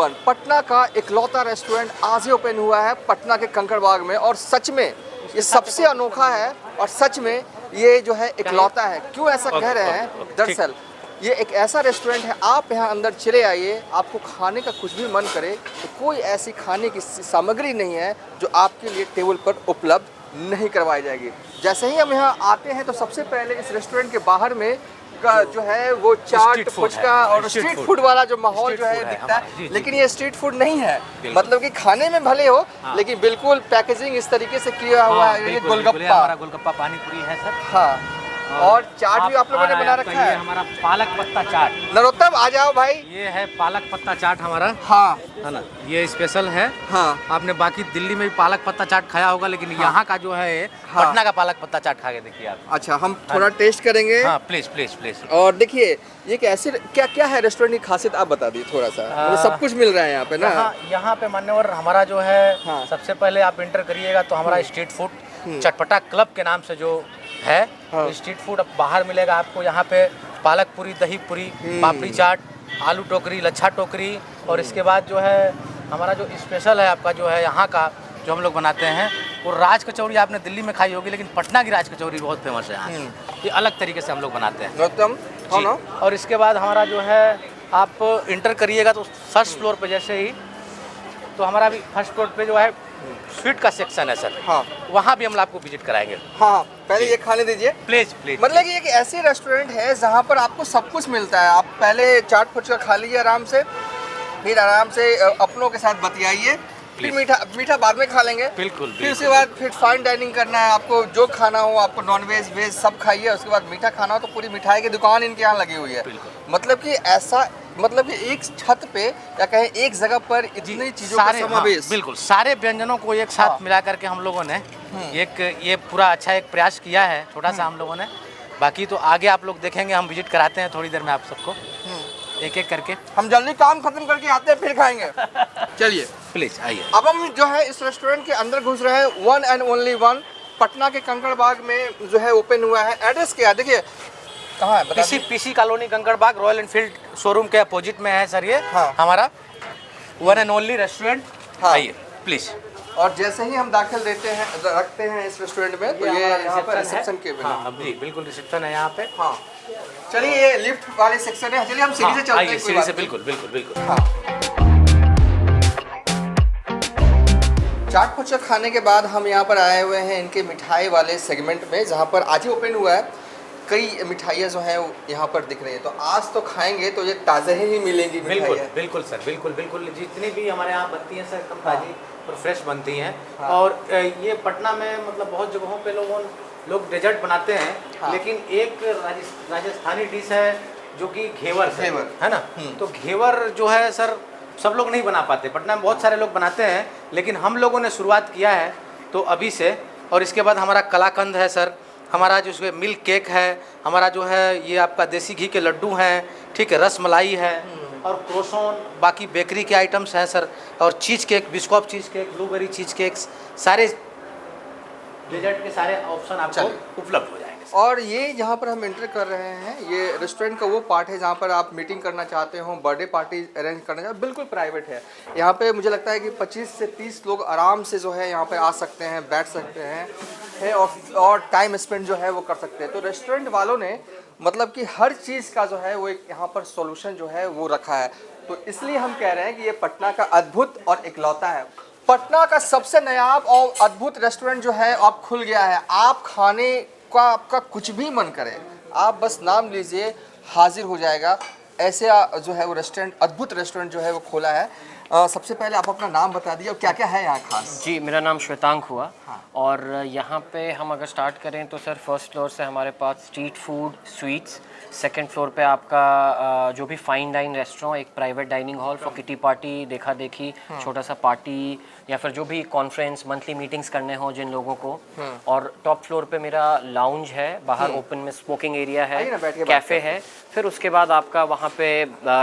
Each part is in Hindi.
वन, पटना का इकलौता रेस्टोरेंट आज ही ओपन हुआ है पटना के कंकड़बाग में। और सच में ये सबसे अनोखा है और सच में ये जो है इकलौता है। क्यों ऐसा कह रहे हैं? दरअसल ये एक ऐसा रेस्टोरेंट है, आप यहाँ अंदर चले आइए, आपको खाने का कुछ भी मन करे तो कोई ऐसी खाने की सामग्री नहीं है जो आपके लिए टेबल पर उपलब्ध नहीं करवाई जाएगी। जैसे ही हम यहाँ आते हैं तो सबसे पहले इस रेस्टोरेंट के बाहर में का जो है वो चाट, फुचका और स्ट्रीट फूड वाला जो माहौल जो है दिखता है, लेकिन ये स्ट्रीट फूड नहीं है। मतलब कि खाने में भले हो लेकिन बिल्कुल पैकेजिंग इस तरीके से किया हुआ है। ये गोलगप्पा पानी पूरी है सर। हाँ, और चाट भी आप लोगों ने बना रखा है। हमारा पालक पत्ता चाट। नरोत्तम आ जाओ भाई। ये है पालक पत्ता चाट हमारा। हाँ है ना, ये स्पेशल है। हाँ, आपने बाकी दिल्ली में भी पालक पत्ता चाट खाया होगा, लेकिन यहाँ का जो है पटना का पालक पत्ता चाट खा के देखिए आप। अच्छा, हम थोड़ा टेस्ट करेंगे। हाँ प्लीज प्लीज प्लीज। और देखिए ये कैसे क्या क्या है रेस्टोरेंट की खासियत आप बता दी थोड़ा सा। मतलब सब कुछ मिल रहा है यहाँ पे ना। यहाँ पे मान्यवर हमारा जो है सबसे पहले आप एंटर करिएगा तो हमारा स्ट्रीट फूड चटपटा क्लब के नाम से जो है स्ट्रीट फूड अब बाहर मिलेगा आपको। यहाँ पे पालक पूरी, दही पूरी, पापड़ी चाट, आलू टोकरी, लच्छा टोकरी, और इसके बाद जो है हमारा जो स्पेशल है आपका जो है यहाँ का जो हम लोग बनाते हैं वो राज कचौड़ी। आपने दिल्ली में खाई होगी, लेकिन पटना की राज कचौड़ी बहुत फेमस है यहाँ। ये अलग तरीके से हम लोग बनाते हैं। और इसके बाद हमारा जो है आप इंटर करिएगा तो फर्स्ट फ्लोर पे जैसे ही तो हमारा भी फर्स्ट फ्लोर पे जो है स्वीट का सेक्शन है सर। हाँ, वहाँ भी हम आपको विजिट कराएंगे। हाँ, पहले ये खाने दीजिए प्लीज प्लीज। मतलब कि एक ऐसी रेस्टोरेंट है जहाँ पर आपको सब कुछ मिलता है। आप पहले चाट फुचका खा लीजिए आराम से, फिर आराम से अपनों के साथ बतियाइए, फिर मीठा बाद में खा लेंगे। बिल्कुल। फिर उसके बाद फिर फाइन डाइनिंग करना है आपको, जो खाना हो आपको, नॉन वेज वेज सब खाइए। उसके बाद मीठा खाना हो तो पूरी मिठाई की दुकान इनके यहाँ लगी हुई है। मतलब कि ऐसा, मतलब कि एक छत पे या कहें एक जगह पर इतनी चीजों का समावेश। बिल्कुल, सारे व्यंजनों को एक साथ मिला करके हम लोगों ने एक ये पूरा अच्छा एक प्रयास किया है छोटा सा हम लोगों ने। बाकी तो आगे आप लोग देखेंगे, हम विजिट कराते हैं थोड़ी देर में आप सबको एक एक करके। हम जल्दी काम खत्म करके आते हैं फिर खाएंगे। चलिए प्लीज आइए। अब हम जो है इस रेस्टोरेंट के अंदर घुस रहे हैं। One and only one Patna के कंकड़बाग में जो है ओपन हुआ है। एड्रेस क्या है देखिए, कहाँ है? PC colony Kankarbagh, royal Enfield showroom के अपोजिट में है सर ये। हमारा वन एंड ओनली रेस्टोरेंट। आइए प्लीज। और जैसे ही हम दाखिल रखते हैं इस रेस्टोरेंट में तो ये यहाँ पर रिसेप्शन के बिल्कुल रिसेप्शन है यहाँ पे। हाँ, चलिए ये लिफ्ट वाले सेक्शन है। चलिए हम सीढ़ी से चलते हैं। सीढ़ी से बिल्कुल बिल्कुल बिल्कुल। हाँ, चाट फुचका खाने के बाद हम यहाँ पर आए हुए हैं इनके मिठाई वाले सेगमेंट में, जहाँ पर आज ही ओपन हुआ है। कई मिठाइयाँ जो हैं यहाँ पर दिख रही हैं, तो आज तो खाएंगे तो ये ताज़े ही मिलेंगी। बिल्कुल बिल्कुल सर, बिल्कुल बिल्कुल। जितनी भी हमारे यहाँ बनती हैं सर एकदम ताज़ी और फ्रेश बनती हैं। और ये पटना में मतलब बहुत जगहों पे लोग डेजर्ट बनाते हैं, लेकिन एक राजस्थानी डिश है जो कि घेवर है ना। तो घेवर जो है सर सब लोग नहीं बना पाते। पटना में बहुत सारे लोग बनाते हैं, लेकिन हम लोगों ने शुरुआत किया है तो अभी से। और इसके बाद हमारा कलाकंद है सर, हमारा जो मिल्क केक है, हमारा जो है ये आपका देसी घी के लड्डू हैं, ठीक है, रस मलाई है, और क्रोसॉन, बाकी बेकरी के आइटम्स हैं सर, और cheese cake, Biscoff cheese cake, blueberry cheese cakes, सारे डेजर्ट के सारे ऑप्शन आपको उपलब्ध हो जाएंगे। और ये जहाँ पर हम एंटर कर रहे हैं, ये रेस्टोरेंट का वो पार्ट है जहाँ पर आप मीटिंग करना चाहते हो, बर्थडे पार्टी अरेंज करना चाहते हो, बिल्कुल प्राइवेट है। यहाँ पे मुझे लगता है कि 25 से 30 लोग आराम से जो है यहाँ पे आ सकते हैं, बैठ सकते हैं और टाइम स्पेंड जो है वो कर सकते हैं। तो रेस्टोरेंट वालों ने मतलब कि हर चीज़ का जो है वो एक यहाँ पर सॉल्यूशन जो है वो रखा है। तो इसलिए हम कह रहे हैं कि ये पटना का अद्भुत और इकलौता है। पटना का सबसे नायाब और अद्भुत रेस्टोरेंट जो है अब खुल गया है। आप खाने का आपका कुछ भी मन करे, आप बस नाम लीजिए, हाजिर हो जाएगा। ऐसे जो है वो रेस्टोरेंट, अद्भुत रेस्टोरेंट जो है वो खोला है। सबसे पहले आप अपना नाम बता दिए और क्या क्या है यहाँ खास। जी, मेरा नाम श्वेतांक हुआ। और यहाँ पे हम अगर स्टार्ट करें तो सर फर्स्ट फ्लोर से हमारे पास street food, sweets, second floor पे आपका जो भी फाइन डाइन रेस्टोरेंट, एक private dining hall for kitty party, देखा देखी, छोटा सा पार्टी या फिर जो भी कॉन्फ्रेंस, मंथली मीटिंग्स करने हो जिन लोगों को। और टॉप फ्लोर पे मेरा लाउंज है, बाहर ओपन में स्मोकिंग एरिया है, कैफ़े है। फिर उसके बाद आपका वहाँ पे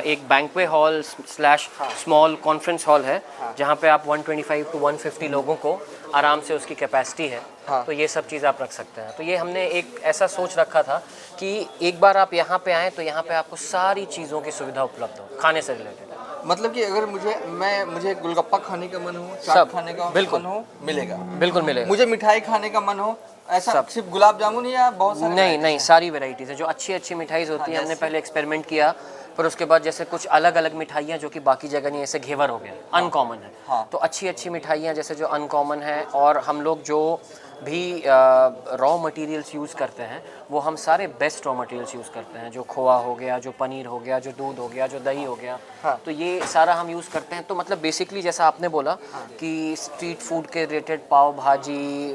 एक banquet hall slash small conference hall है, जहाँ पे आप 125 to 150 लोगों को आराम से उसकी कैपेसिटी है। तो ये सब चीज़ आप रख सकते हैं। तो ये हमने एक ऐसा सोच रखा था कि एक बार आप यहाँ पे आएँ तो यहाँ पे आपको सारी चीज़ों की सुविधा उपलब्ध हो खाने से रिलेटेड। मतलब कि अगर मुझे गोलगप्पा खाने का मन हो, चाट सब, खाने का बिल्कुल। मन हो, मिलेगा। बिल्कुल मिलेगा। मुझे मिठाई खाने का मन हो, ऐसा सिर्फ गुलाब जामुन या बहुत सारे नहीं varieties नहीं, हैं? सारी वेराइटीज़ है जो अच्छी अच्छी मिठाईज़ होती है। हमने पहले एक्सपेरिमेंट किया, पर उसके बाद जैसे कुछ अलग अलग मिठाइयाँ जो कि बाकी जगह नहीं, ऐसे घेवर हो गया, अनकॉमन है। हाँ। तो अच्छी अच्छी मिठाइयाँ जैसे जो अनकॉमन है, और हम लोग जो भी रॉ मटेरियल्स यूज़ करते हैं वो हम सारे बेस्ट रॉ मटेरियल्स यूज़ करते हैं। जो खोआ हो गया, जो पनीर हो गया, जो दूध हो गया, जो दही हो गया, हाँ। तो ये सारा हम यूज़ करते हैं। तो मतलब बेसिकली जैसा आपने बोला कि स्ट्रीट फूड के रिलेटेड पाव भाजी,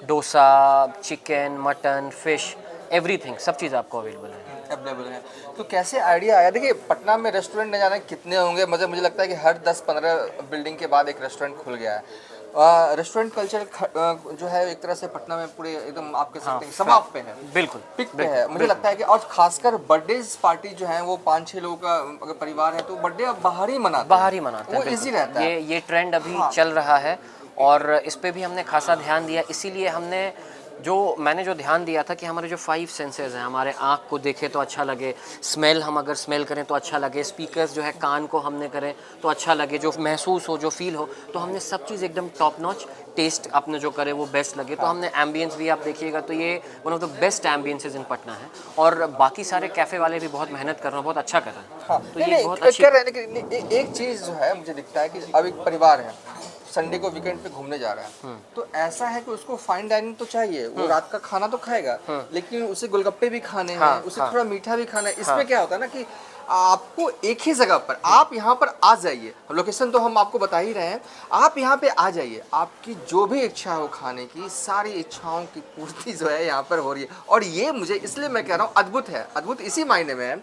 dosa, chicken, mutton, fish, everything, सब चीज़ आपको अवेलेबल है। अवेलेबल है। तो कैसे आइडिया आया? देखिए पटना में रेस्टोरेंट न जाने कितने होंगे, मतलब मुझे लगता है कि हर 10-15 बिल्डिंग के बाद एक रेस्टोरेंट खुल गया है। रेस्टोरेंट कल्चर जो है एक तरह से पटना में पूरे एकदम आप कह सकते हैं समाप पे है, बिल्कुल पिक पे है। मुझे लगता है कि और खासकर बर्थडे पार्टी जो है वो 5-6 लोगों का अगर परिवार है तो बर्थडे अब बाहर ही मनाते बाहर ही मनाते हैं, वो इजी बिल्कुल। रहता है। ये ट्रेंड अभी चल रहा है, और इस पे भी हमने खासा ध्यान दिया। इसीलिए मैंने जो ध्यान दिया था कि हमारे जो 5 सेंसेस हैं, हमारे आँख को देखे तो अच्छा लगे, स्मेल हम अगर स्मेल करें तो अच्छा लगे, स्पीकर्स जो है कान को हमने करें तो अच्छा लगे, जो महसूस हो, जो फील हो, तो हमने सब चीज़ एकदम टॉप नॉच, टेस्ट आपने जो करे वो बेस्ट लगे। तो हमने एम्बियंस भी आप देखिएगा तो ये वन ऑफ द बेस्ट एम्बियंसेस इन पटना है, और बाकी सारे कैफ़े वाले भी बहुत मेहनत कर रहे हैं, बहुत अच्छा कर रहे हैं। हाँ, तो नहीं, ये नहीं, बहुत अच्छी कर रहे हैं, लेकिन एक चीज़ जो है मुझे दिखता है कि अब एक परिवार है, संडे को वीकेंड पे घूमने जा रहा है, तो ऐसा है कि उसको फाइन डाइनिंग तो चाहिए, वो रात का खाना तो खाएगा, लेकिन उसे गोलगप्पे भी खाने हैं, उसे थोड़ा मीठा भी खाना है। इसमें क्या होता है ना कि आपको एक ही जगह पर, आप यहाँ पर आ जाइए, लोकेशन तो हम आपको बता ही रहे हैं, आप यहाँ पे आ जाइए, आपकी जो भी इच्छा हो खाने की, सारी इच्छाओं की पूर्ति जो है यहाँ पर हो रही है। और ये मुझे इसलिए मैं कह रहा हूँ अद्भुत है, अद्भुत इसी मायने में है।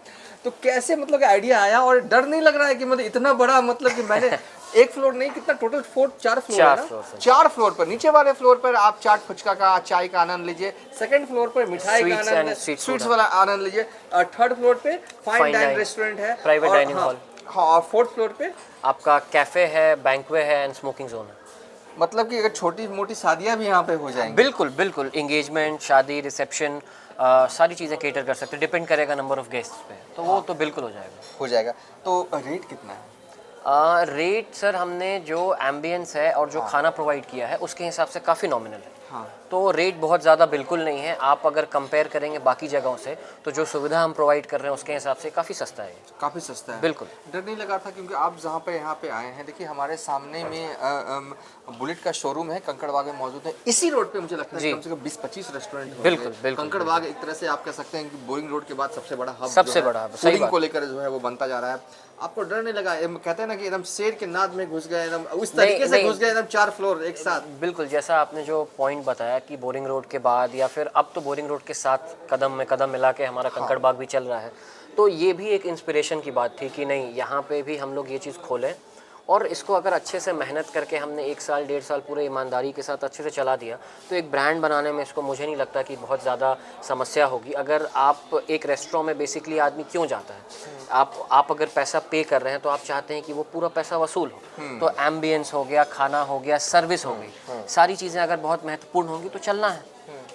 तो कैसे मतलब आइडिया आया, और डर नहीं लग रहा है कि मतलब इतना बड़ा, मतलब कि मैंने एक फ्लोर नहीं, कितना टोटल 4 फ्लोर है ना? 4 फ्लोर पर, नीचे वाले फ्लोर पर आप चाट फुचका का, चाय का आनंद लीजिए, सेकंड फ्लोर पर मिठाई का आनंद, स्वीट्स वाला आनंद लीजिए, थर्ड फ्लोर पे फाइन डाइन रेस्टोरेंट है, प्राइवेट डाइनिंग हॉल, हाँ, और फोर्थ फ्लोर पे आपका कैफ़े है, बैंक्वे है एंड स्मोकिंग जोन है। मतलब कि अगर छोटी मोटी शादियां भी यहाँ पे हो जाएंगी? बिल्कुल बिल्कुल, इंगेजमेंट, शादी, रिसेप्शन, सारी चीज़ें केटर कर सकते हैं, डिपेंड करेगा नंबर ऑफ़ गेस्ट पे, तो वो तो बिल्कुल हो जाएगा। हो जाएगा। तो रेट कितना है? रेट सर, हमने जो एम्बियंस है और जो खाना प्रोवाइड किया है उसके हिसाब से काफ़ी नॉमिनल है। हाँ। तो रेट बहुत ज़्यादा बिल्कुल नहीं है। आप अगर कंपेयर करेंगे बाकी जगहों से तो जो सुविधा हम प्रोवाइड कर रहे हैं उसके हिसाब से काफ़ी सस्ता है। काफ़ी सस्ता है, बिल्कुल। डर नहीं लगा था क्योंकि आप जहाँ पे यहाँ पे आए हैं, देखिए हमारे सामने में बुलेट का शोरूम है, कंकड़बाग में मौजूद है। इसी रोड पे मुझे लगता है कम से कम 20-25 रेस्टोरेंट होंगे। बिल्कुल बिल्कुल। कंकड़बाग एक तरह से आप कह सकते हैं कि बोरिंग रोड के बाद सबसे बड़ा हब, सबसे बड़ा हब, सही बात को लेकर जो है वो बनता जा रहा है। आपको डर नहीं लगा? कहते हैं ना कि एकदम शेर के नाद में घुस गए, एकदम उस तरीके से घुस गए, एकदम 4 फ्लोर एक साथ? बिल्कुल, जैसा आपने जो पॉइंट बताया कि बोरिंग रोड के बाद, या फिर अब तो बोरिंग रोड के साथ कदम में कदम मिला के हमारा कंकड़बाग भी चल रहा है, तो ये भी एक इंस्पिरेशन की बात थी कि नहीं, यहाँ पे भी हम लोग ये चीज़ खोलें, और इसको अगर अच्छे से मेहनत करके हमने 1 साल 1.5 साल पूरे ईमानदारी के साथ अच्छे से चला दिया तो एक ब्रांड बनाने में इसको मुझे नहीं लगता कि बहुत ज़्यादा समस्या होगी। अगर आप एक रेस्टोरेंट में बेसिकली आदमी क्यों जाता है, आप अगर पैसा पे कर रहे हैं तो आप चाहते हैं कि वो पूरा पैसा वसूल हो। तो एम्बियंस हो गया, खाना हो गया, सर्विस हो गई, सारी चीज़ें अगर बहुत महत्वपूर्ण होंगी तो चलना है।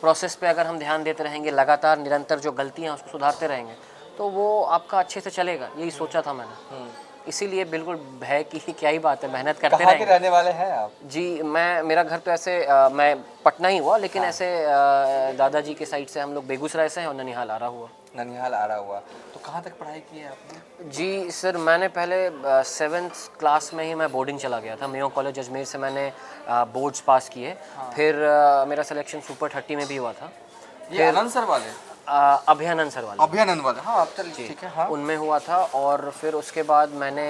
प्रोसेस पे अगर हम ध्यान देते रहेंगे, लगातार निरंतर जो गलतियाँ उसको सुधारते रहेंगे, तो वो आपका अच्छे से चलेगा। यही सोचा था मैंने, इसीलिए बिल्कुल भय की क्या ही बात है, मेहनत करते रहेंगे। कहाँ के रहने वाले हैं आप? जी, मेरा घर तो ऐसे मैं पटना ही हुआ, लेकिन ऐसे दादाजी के साइड से हम लोग बेगूसराय से हैं और ननिहाल आ रहा हुआ। ननिहाल आ रहा हुआ। तो कहाँ तक पढ़ाई की है आपने? जी सर, मैंने पहले 7th क्लास में ही मैं बोर्डिंग चला गया था। मेयो कॉलेज अजमेर से मैंने बोर्ड्स पास किए। फिर मेरा सिलेक्शन सुपर 30 में भी हुआ था। ये आनंद सर वाले? अभियानंद सर वाले। अभियानंद वाले, हाँ, अब चल ठीक है। हाँ, उनमें हुआ था। और फिर उसके बाद मैंने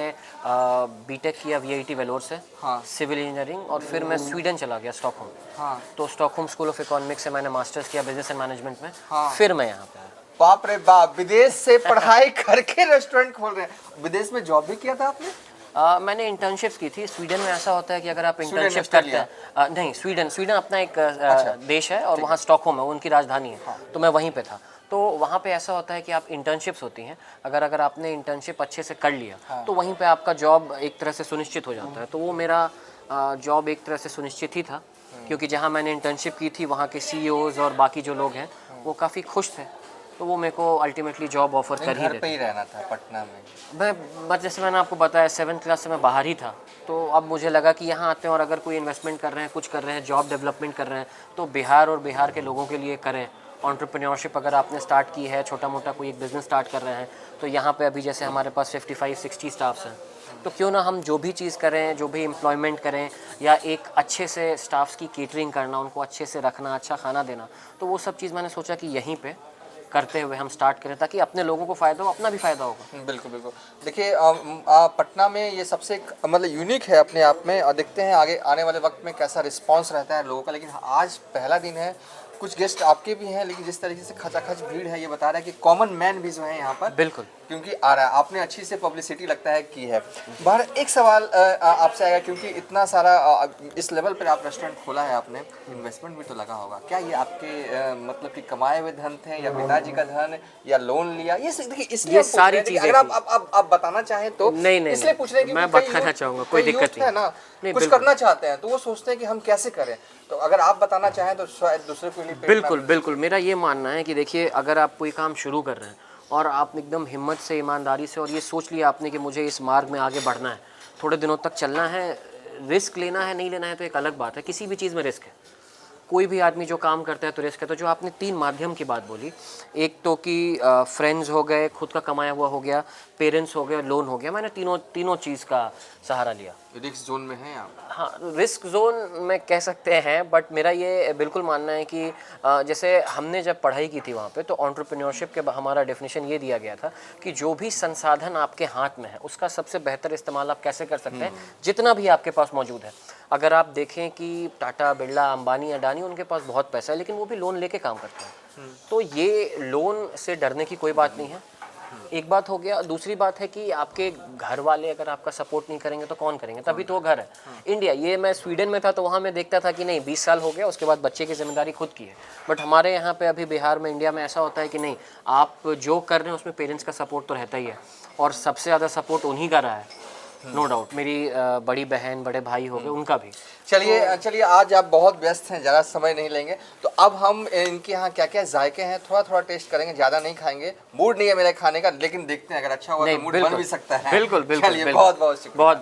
बीटेक किया VIT वेलोर से, हाँ, सिविल इंजीनियरिंग, और फिर मैं स्वीडन चला गया, स्टॉकहोम। हाँ, तो स्टॉकहोम स्कूल ऑफ इकोनॉमिक्स से मैंने मास्टर्स किया बिजनेस एंड मैनेजमेंट में। हाँ। फिर मैं यहाँ पे आया। बाप रे बाप, विदेश से पढ़ाई करके रेस्टोरेंट खोल रहे हैं। विदेश में जॉब भी किया था आपने? मैंने इंटर्नशिप्स की थी। स्वीडन में ऐसा होता है कि अगर आप स्वीडन, इंटर्नशिप करते हैं, नहीं, स्वीडन अपना एक देश है, और वहाँ स्टॉकहोम है, वो उनकी राजधानी है। तो मैं वहीं पे था। तो वहाँ पे ऐसा होता है कि आप इंटर्नशिप्स होती हैं, अगर आपने इंटर्नशिप अच्छे से कर लिया तो वहीं पे आपका जॉब एक तरह से सुनिश्चित हो जाता है। तो वो मेरा जॉब एक तरह से सुनिश्चित ही था, क्योंकि जहाँ मैंने इंटर्नशिप की थी वहाँ के CEOs और बाकी जो लोग हैं वो काफ़ी खुश थे। तो वो मेरे को अल्टीमेटली जॉब ऑफर कर ही घर पे देते। ही रहना था पटना में। बस जैसे मैंने आपको बताया 7th क्लास से मैं बाहर ही था, तो अब मुझे लगा कि यहाँ आते हैं और अगर कोई इन्वेस्टमेंट कर रहे हैं, कुछ कर रहे हैं, जॉब डेवलपमेंट कर रहे हैं, तो बिहार और बिहार के लोगों के लिए करें। एंटरप्रेन्योरशिप अगर आपने स्टार्ट की है, छोटा मोटा कोई एक बिज़नेस स्टार्ट कर रहे हैं, तो यहाँ पे अभी जैसे हमारे पास 55-60 स्टाफ्स हैं, तो क्यों ना हम जो भी चीज़ करें, जो भी एम्प्लॉयमेंट करें, या एक अच्छे से स्टाफ्स की केटरिंग करना, उनको अच्छे से रखना, अच्छा खाना देना, तो वो सब चीज़ मैंने सोचा कि यहीं पे करते हुए हम स्टार्ट करें, ताकि अपने लोगों को फ़ायदा हो, अपना भी फ़ायदा होगा। बिल्कुल बिल्कुल। देखिए पटना में ये सबसे मतलब यूनिक है अपने आप में, और देखते हैं आगे आने वाले वक्त में कैसा रिस्पांस रहता है लोगों का। लेकिन आज पहला दिन है, कुछ गेस्ट आपके भी हैं, लेकिन जिस तरीके से खचाखच भीड़ है, ये बता रहा है कि कॉमन मैन भी जो है यहाँ पर बिल्कुल, क्योंकि आ रहा है, आपने अच्छी से पब्लिसिटी लगता है की है। बाहर एक सवाल आपसे आएगा, क्योंकि इतना सारा इस लेवल पर आप रेस्टोरेंट खोला है आपने, इन्वेस्टमेंट भी तो लगा होगा। क्या ये आपके मतलब कि कमाए हुए धन थे, या पिताजी का धन, या लोन लिया? देखिए इसलिए ये हम पूछ रहे सारी हैं, देखिए, चीज़ें अगर आप बताना चाहें तो। नहीं, इसलिए पूछ रहे हैं मैं क्योंकि बताना चाहूँगा, कोई दिक्कत नहीं है ना, नहीं, कुछ बिल्कुल। करना चाहते हैं, तो वो सोचते हैं कि हम कैसे करें। तो अगर आप बताना चाहें तो शायद दूसरे को लिए बिल्कुल बिल्कुल, मेरा ये मानना है कि देखिए, अगर आप कोई काम शुरू कर रहे हैं और आप एकदम हिम्मत से, ईमानदारी से, और ये सोच लिया आपने कि मुझे इस मार्ग में आगे बढ़ना है, थोड़े दिनों तक चलना है, रिस्क लेना है, नहीं लेना है तो एक अलग बात है। किसी भी चीज़ में रिस्क है, कोई भी आदमी जो काम करता है तो रिस्क है। तो जो आपने 3 माध्यम की बात बोली, एक तो कि फ्रेंड्स हो गए, खुद का कमाया हुआ हो गया, पेरेंट्स हो गए, लोन हो गया, मैंने तीनों चीज़ का सहारा लिया। रिस्क जोन में हैं आप? हाँ, रिस्क जोन में कह सकते हैं, बट मेरा ये बिल्कुल मानना है कि जैसे हमने जब पढ़ाई की थी वहाँ पे, तो एंटरप्रेन्योरशिप के हमारा डेफिनेशन ये दिया गया था कि जो भी संसाधन आपके हाथ में है, उसका सबसे बेहतर इस्तेमाल आप कैसे कर सकते हैं, जितना भी आपके पास मौजूद है। अगर आप देखें कि टाटा, बिरला, अंबानी, अडानी, उनके पास बहुत पैसा है, लेकिन वो भी लोन लेके काम करते हैं। तो ये लोन से डरने की कोई बात नहीं है, एक बात हो गया। दूसरी बात है कि आपके घर वाले अगर आपका सपोर्ट नहीं करेंगे तो कौन करेंगे, तभी तो वो घर है। इंडिया, ये मैं स्वीडन में था तो वहाँ मैं देखता था कि नहीं, 20 साल हो गया, उसके बाद बच्चे की जिम्मेदारी खुद की है। बट हमारे यहाँ पे अभी बिहार में, इंडिया में ऐसा होता है कि नहीं, आप जो कर रहे हैं उसमें पेरेंट्स का सपोर्ट तो रहता ही है, और सबसे ज़्यादा सपोर्ट उन्हीं का रहा है, नो डाउट। मेरी बड़ी बहन, बड़े भाई हो गए, उनका भी। चलिए आज आप बहुत व्यस्त हैं, ज़्यादा समय नहीं लेंगे, तो अब हम इनके यहाँ क्या क्या जायके हैं थोड़ा टेस्ट करेंगे, ज़्यादा नहीं खाएंगे। मूड नहीं है मेरा खाने का, लेकिन देखते हैं, अगर अच्छा हुआ तो मूड बन भी सकता है। बिल्कुल बिल्कुल, चलिए, बहुत बहुत शुक्रिया। बहुत